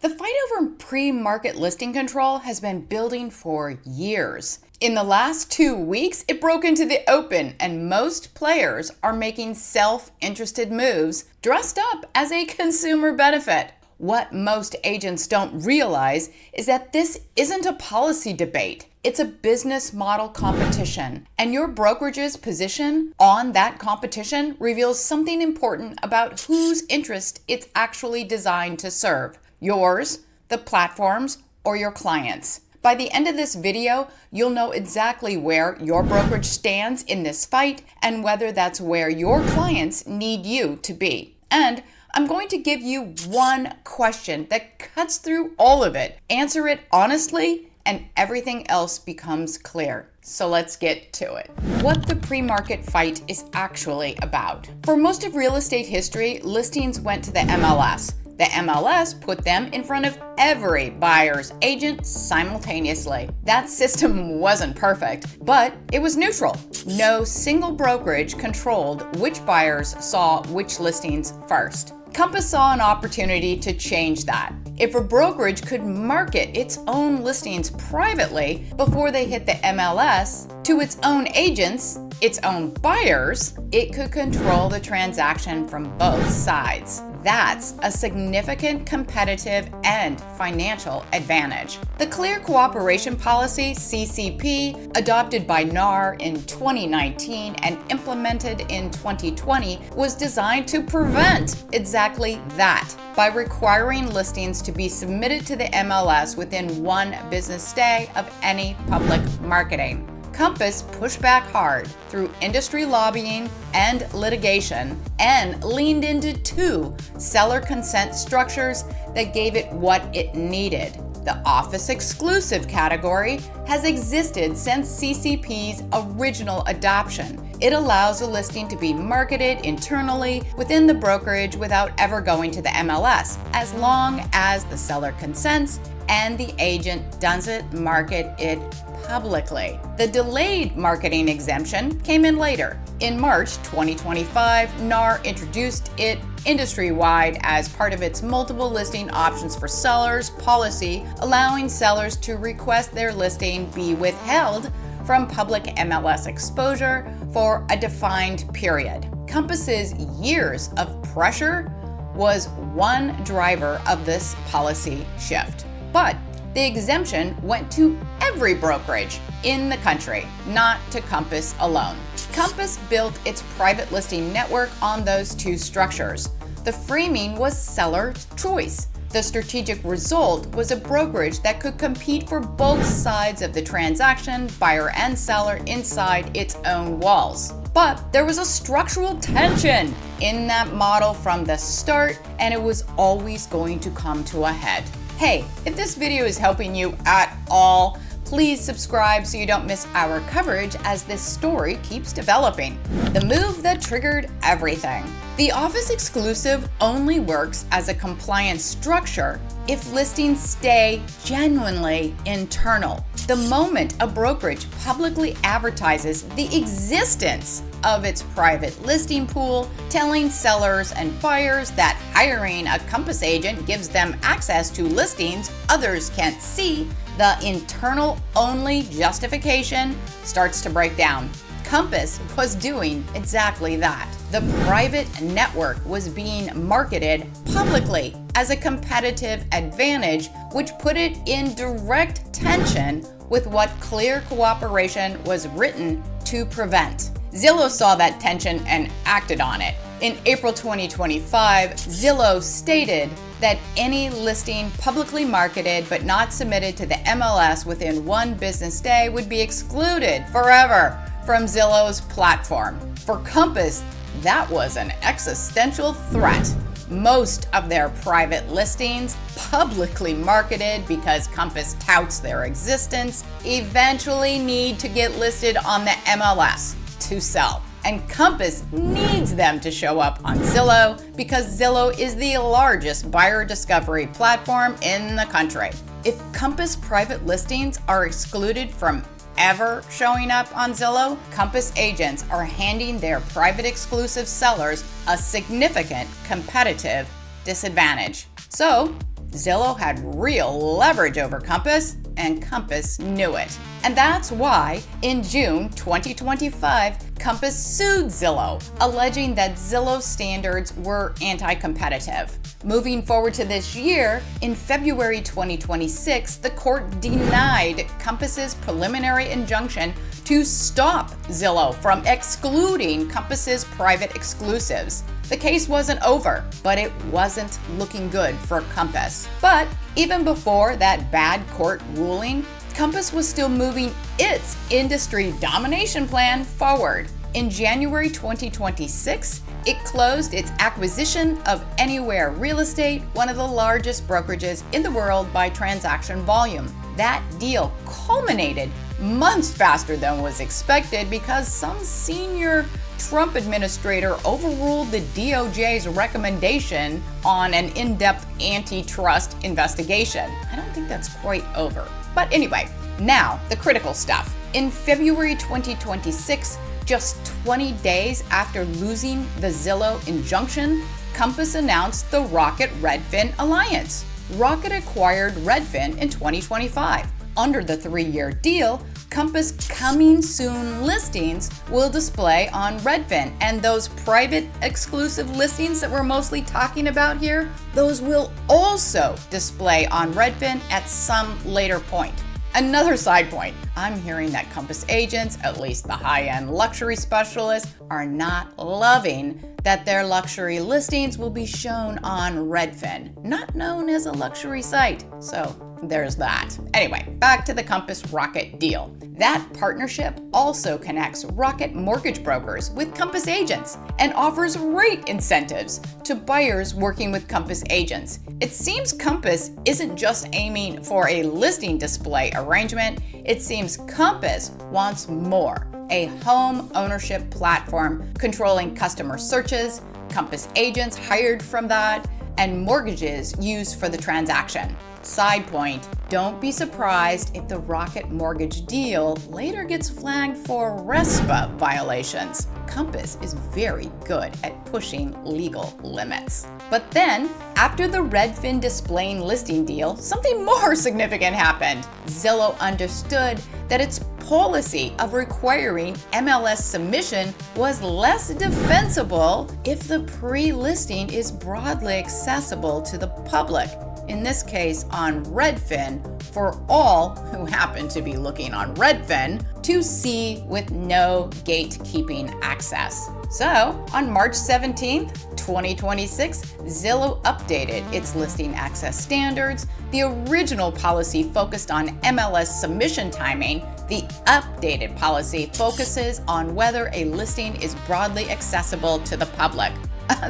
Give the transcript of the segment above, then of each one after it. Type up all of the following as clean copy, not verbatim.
The fight over pre-market listing control has been building for years. In the last 2 weeks, it broke into the open, and most players are making self-interested moves dressed up as a consumer benefit. What most agents don't realize is that this isn't a policy debate. It's a business model competition, and your brokerage's position on that competition reveals something important about whose interest it's actually designed to serve. Yours, the platform's, or your clients'. By the end of this video, you'll know exactly where your brokerage stands in this fight and whether that's where your clients need you to be. And I'm going to give you one question that cuts through all of it. Answer it honestly, and everything else becomes clear. So let's get to it. What the pre-market fight is actually about. For most of real estate history, listings went to the MLS. The MLS put them in front of every buyer's agent simultaneously. That system wasn't perfect, but it was neutral. No single brokerage controlled which buyers saw which listings first. Compass saw an opportunity to change that. If a brokerage could market its own listings privately before they hit the MLS to its own agents, its own buyers, it could control the transaction from both sides. That's a significant competitive and financial advantage. The Clear Cooperation Policy, CCP, adopted by NAR in 2019 and implemented in 2020, was designed to prevent exactly that by requiring listings to be submitted to the MLS within 1 business day of any public marketing. Compass pushed back hard through industry lobbying and litigation and leaned into 2 seller consent structures that gave it what it needed. The office exclusive category has existed since CCP's original adoption. It allows a listing to be marketed internally within the brokerage without ever going to the MLS, as long as the seller consents and the agent doesn't market it publicly. The delayed marketing exemption came in later. In March 2025, NAR introduced it industry-wide as part of its multiple listing options for sellers policy, allowing sellers to request their listing be withheld from public MLS exposure for a defined period. Compass's years of pressure was one driver of this policy shift. But the exemption went to every brokerage in the country, not to Compass alone. Compass built its private listing network on those 2 structures. The framing was seller's choice. The strategic result was a brokerage that could compete for both sides of the transaction, buyer and seller, inside its own walls. But there was a structural tension in that model from the start, and it was always going to come to a head. Hey, if this video is helping you at all, please subscribe so you don't miss our coverage as this story keeps developing. The move that triggered everything. The office exclusive only works as a compliance structure if listings stay genuinely internal. The moment a brokerage publicly advertises the existence of its private listing pool, telling sellers and buyers that hiring a Compass agent gives them access to listings others can't see, the internal-only justification starts to break down. Compass was doing exactly that. The private network was being marketed publicly as a competitive advantage, which put it in direct tension with what Clear Cooperation was written to prevent. Zillow saw that tension and acted on it. In April 2025, Zillow stated that any listing publicly marketed but not submitted to the MLS within 1 business day would be excluded forever from Zillow's platform. For Compass, that was an existential threat. Most of their private listings, publicly marketed because Compass touts their existence, eventually need to get listed on the MLS to sell. And Compass needs them to show up on Zillow because Zillow is the largest buyer discovery platform in the country. If Compass private listings are excluded from ever showing up on Zillow, Compass agents are handing their private exclusive sellers a significant competitive disadvantage. So Zillow had real leverage over Compass, and Compass knew it. And that's why, in June 2025, Compass sued Zillow, alleging that Zillow's standards were anti-competitive. Moving forward to this year, in February 2026, the court denied Compass's preliminary injunction to stop Zillow from excluding Compass's private exclusives. The case wasn't over, but it wasn't looking good for Compass. But even before that bad court ruling, Compass was still moving its industry domination plan forward. In January 2026, it closed its acquisition of Anywhere Real Estate, one of the largest brokerages in the world by transaction volume. That deal culminated months faster than was expected because some senior Trump administrator overruled the DOJ's recommendation on an in-depth antitrust investigation. I don't think that's quite over. But anyway, now the critical stuff. In February 2026, just 20 days after losing the Zillow injunction, Compass announced the Rocket Redfin alliance. Rocket acquired Redfin in 2025. Under the 3-year deal, Compass coming soon listings will display on Redfin, and those private exclusive listings that we're mostly talking about here, those will also display on Redfin at some later point. Another side point, I'm hearing that Compass agents, at least the high-end luxury specialists, are not loving that their luxury listings will be shown on Redfin, not known as a luxury site. So there's that. Anyway, back to the Compass Rocket deal. That partnership also connects Rocket mortgage brokers with Compass agents and offers rate incentives to buyers working with Compass agents. It seems Compass isn't just aiming for a listing display arrangement. It seems Compass wants more. A home ownership platform controlling customer searches, Compass agents hired from that, and mortgages used for the transaction. Side point, don't be surprised if the Rocket mortgage deal later gets flagged for RESPA violations. Compass is very good at pushing legal limits. But then, after the Redfin displaying listing deal, something more significant happened. Zillow understood that its policy of requiring MLS submission was less defensible if the pre-listing is broadly accessible to the public. In this case on Redfin, for all who happen to be looking on Redfin to see with no gatekeeping access. So on March 17th, 2026, Zillow updated its listing access standards. The original policy focused on MLS submission timing. The updated policy focuses on whether a listing is broadly accessible to the public.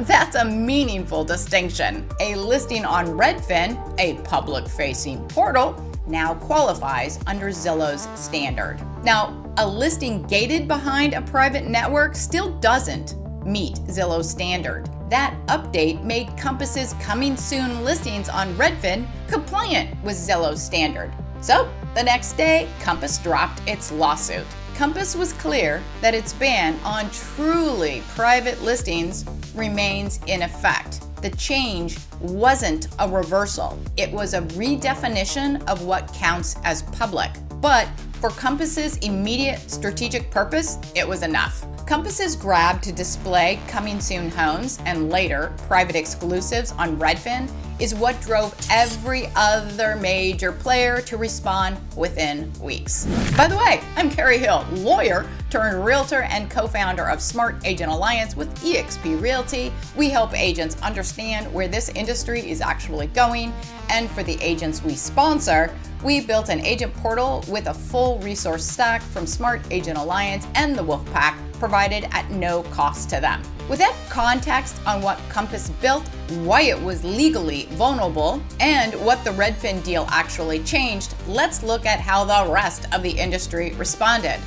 That's a meaningful distinction. A listing on Redfin, a public-facing portal, now qualifies under Zillow's standard. Now, a listing gated behind a private network still doesn't meet Zillow's standard. That update made Compass's coming soon listings on Redfin compliant with Zillow's standard. So, the next day, Compass dropped its lawsuit. Compass was clear that its ban on truly private listings remains in effect. The change wasn't a reversal. It was a redefinition of what counts as public. But for Compass's immediate strategic purpose, it was enough. Compass's grab to display coming soon homes and later private exclusives on Redfin is what drove every other major player to respond within weeks. By the way, I'm Karrie Hill, lawyer turned realtor and co-founder of Smart Agent Alliance with eXp Realty. We help agents understand where this industry is actually going, and for the agents we sponsor, we built an agent portal with a full resource stack from Smart Agent Alliance and the Wolfpack, provided at no cost to them. With that context on what Compass built, why it was legally vulnerable, and what the Redfin deal actually changed, let's look at how the rest of the industry responded.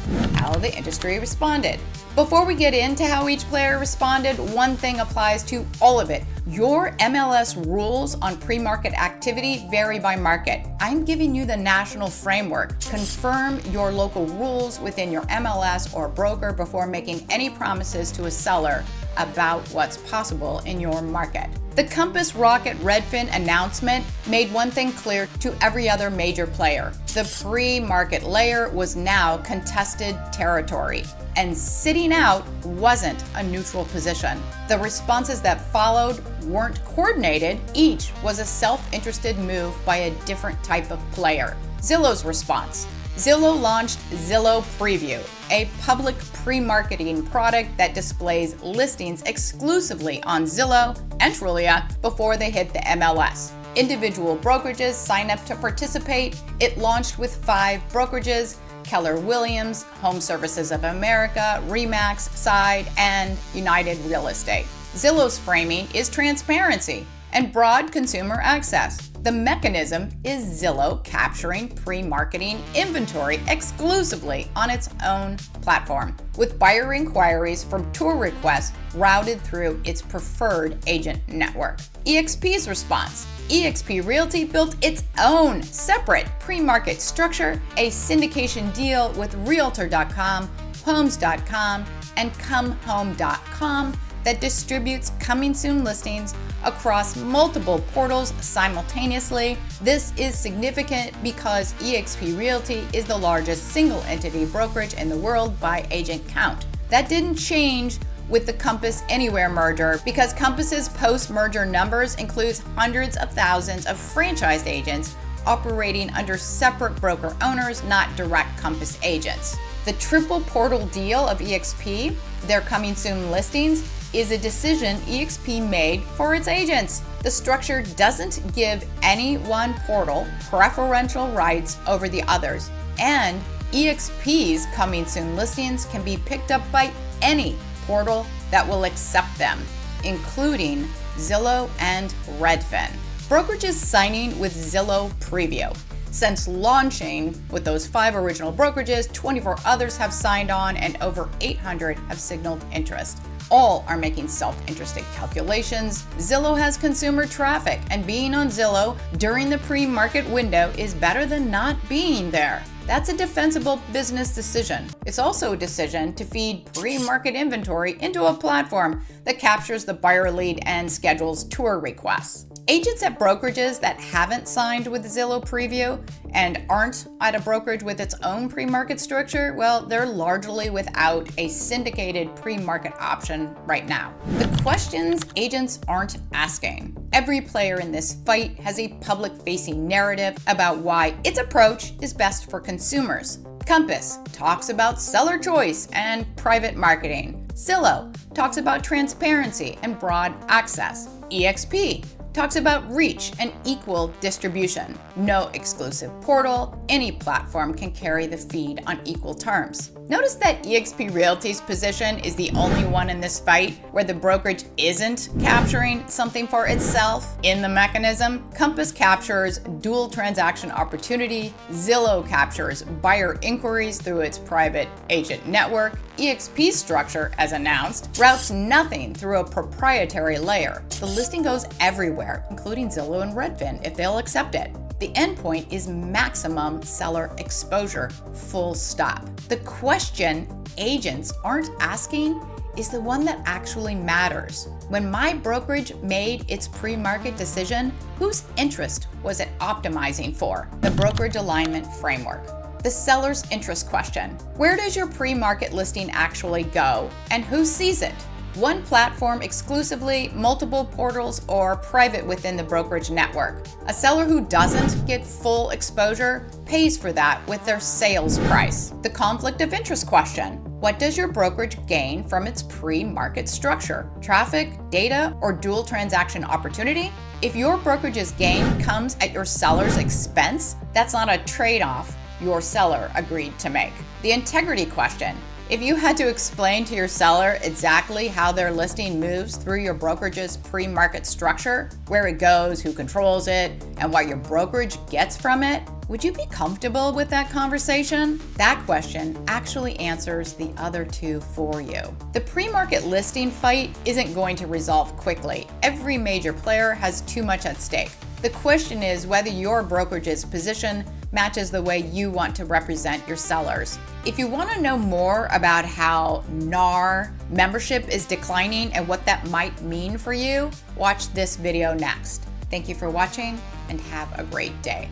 Before we get into how each player responded, one thing applies to all of it. Your MLS rules on pre-market activity vary by market. I'm giving you the national framework. Confirm your local rules within your MLS or broker before making any promises to a seller about what's possible in your market. The Compass Rocket Redfin announcement made one thing clear to every other major player. The pre-market layer was now contested territory, and sitting out wasn't a neutral position. The responses that followed weren't coordinated. Each was a self-interested move by a different type of player. Zillow's response. Zillow launched Zillow Preview, a public pre-marketing product that displays listings exclusively on Zillow and Trulia before they hit the MLS. Individual brokerages sign up to participate. It launched with 5 brokerages: Keller Williams, Home Services of America, RE/MAX, Side, and United Real Estate. Zillow's framing is transparency and broad consumer access. The mechanism is Zillow capturing pre-marketing inventory exclusively on its own platform, with buyer inquiries from tour requests routed through its preferred agent network. eXp's response. eXp Realty built its own separate pre-market structure, a syndication deal with realtor.com, homes.com, and comehome.com that distributes coming soon listings across multiple portals simultaneously. This is significant because eXp Realty is the largest single entity brokerage in the world by agent count. That didn't change with the Compass Anywhere merger, because Compass's post-merger numbers includes hundreds of thousands of franchised agents operating under separate broker owners, not direct Compass agents. The triple portal deal of eXp, their coming soon listings, is a decision eXp made for its agents. The structure doesn't give any one portal preferential rights over the others, and eXp's coming soon listings can be picked up by any portal that will accept them, including Zillow and Redfin. Brokerages signing with Zillow Preview. Since launching with those 5 original brokerages, 24 others have signed on and over 800 have signaled interest. All are making self-interested calculations. Zillow has consumer traffic, and being on Zillow during the pre-market window is better than not being there. That's a defensible business decision. It's also a decision to feed pre-market inventory into a platform that captures the buyer lead and schedules tour requests. Agents at brokerages that haven't signed with Zillow Preview and aren't at a brokerage with its own pre-market structure, well, they're largely without a syndicated pre-market option right now. The questions agents aren't asking. Every player in this fight has a public-facing narrative about why its approach is best for consumers. Compass talks about seller choice and private marketing. Zillow talks about transparency and broad access. eXp talks about reach and equal distribution. No exclusive portal, any platform can carry the feed on equal terms. Notice that eXp Realty's position is the only one in this fight where the brokerage isn't capturing something for itself in the mechanism. Compass captures dual transaction opportunity. Zillow captures buyer inquiries through its private agent network. eXP's structure, as announced, routes nothing through a proprietary layer. The listing goes everywhere, including Zillow and Redfin, if they'll accept it. The endpoint is maximum seller exposure, full stop. The question agents aren't asking is the one that actually matters. When my brokerage made its pre-market decision, whose interest was it optimizing for? The brokerage alignment framework. The seller's interest question. Where does your pre-market listing actually go, and who sees it? One platform exclusively, multiple portals, or private within the brokerage network. A seller who doesn't get full exposure pays for that with their sales price. The conflict of interest question. What does your brokerage gain from its pre-market structure? Traffic, data, or dual transaction opportunity? If your brokerage's gain comes at your seller's expense, that's not a trade-off your seller agreed to make. The integrity question. If you had to explain to your seller exactly how their listing moves through your brokerage's pre-market structure, where it goes, who controls it, and what your brokerage gets from it, would you be comfortable with that conversation? That question actually answers the other two for you. The pre-market listing fight isn't going to resolve quickly. Every major player has too much at stake. The question is whether your brokerage's position matches the way you want to represent your sellers. If you want to know more about how NAR Membership is declining and what that might mean for you? Watch this video next. Thank you for watching and have a great day.